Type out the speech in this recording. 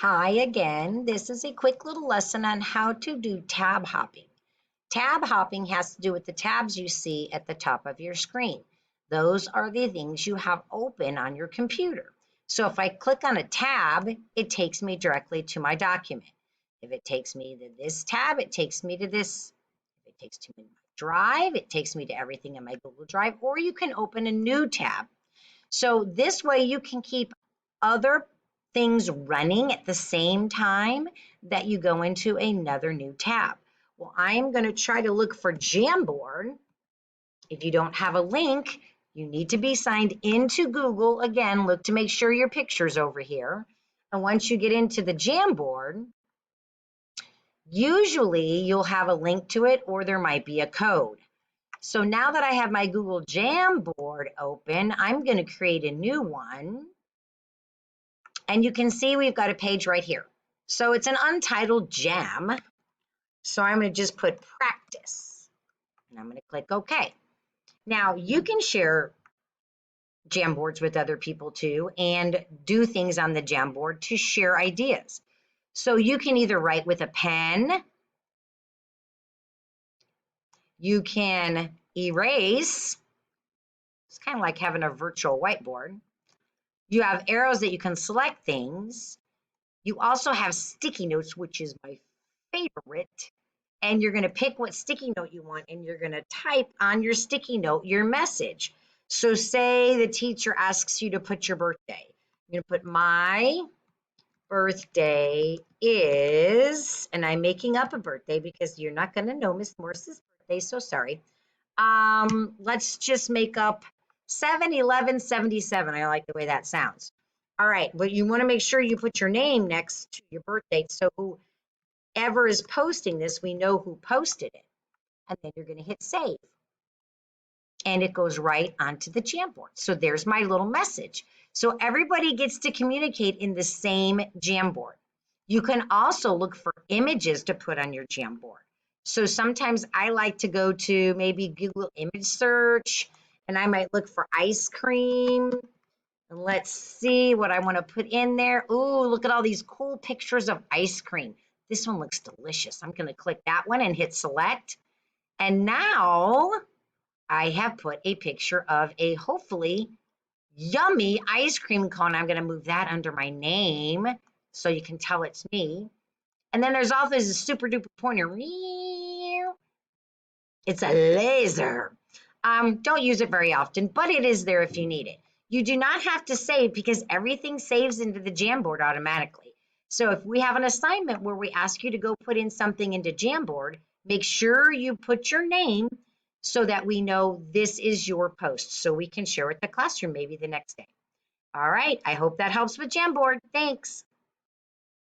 Hi again. This is a quick little lesson on how to do tab hopping. Tab hopping has to do with the tabs you see at the top of your screen. Those are the things you have open on your computer. So if I click on a tab, it takes me directly to my document. If it takes me to this tab, it takes me to this. If it takes me to my drive, it takes me to everything in my Google Drive, or you can open a new tab. So this way you can keep other things running at the same time that you go into another new tab. Well, I'm going to try to look for Jamboard. If you don't have a link, you need to be signed into Google. Again, look to make sure your picture's over here. And once you get into the Jamboard, usually you'll have a link to it or there might be a code. So now that I have my Google Jamboard open, I'm going to create a new one. And you can see we've got a page right here. So it's an untitled jam. So I'm going to just put practice. And I'm going to click OK. Now you can share Jamboards with other people too and do things on the Jamboard to share ideas. So you can either write with a pen, you can erase. It's kind of like having a virtual whiteboard. You have arrows that you can select things. You also have sticky notes, which is my favorite. And you're going to pick what sticky note you want, and you're going to type on your sticky note your message. So say the teacher asks you to put your birthday. You're going to put my birthday is, and I'm making up a birthday because you're not going to know Miss Morse's birthday, so sorry. Let's just make up 7/11/77. I like the way that sounds. All right, but you want to make sure you put your name next to your birthday so whoever is posting this, we know who posted it. And then you're going to hit save. And it goes right onto the Jamboard. So there's my little message. So everybody gets to communicate in the same Jamboard. You can also look for images to put on your Jamboard. So sometimes I like to go to maybe Google image search, and I might look for ice cream. And let's see what I want to put in there. Ooh, look at all these cool pictures of ice cream. This one looks delicious. I'm going to click that one and hit select. And now I have put a picture of a hopefully yummy ice cream cone. I'm going to move that under my name so you can tell it's me. And then there's also this super duper pointer. It's a laser. Don't use it very often, but it is there if you need it. You do not have to save because everything saves into the Jamboard automatically. So if we have an assignment where we ask you to go put in something into Jamboard, make sure you put your name so that we know this is your post so we can share with the classroom maybe the next day. All right, I hope that helps with Jamboard. Thanks.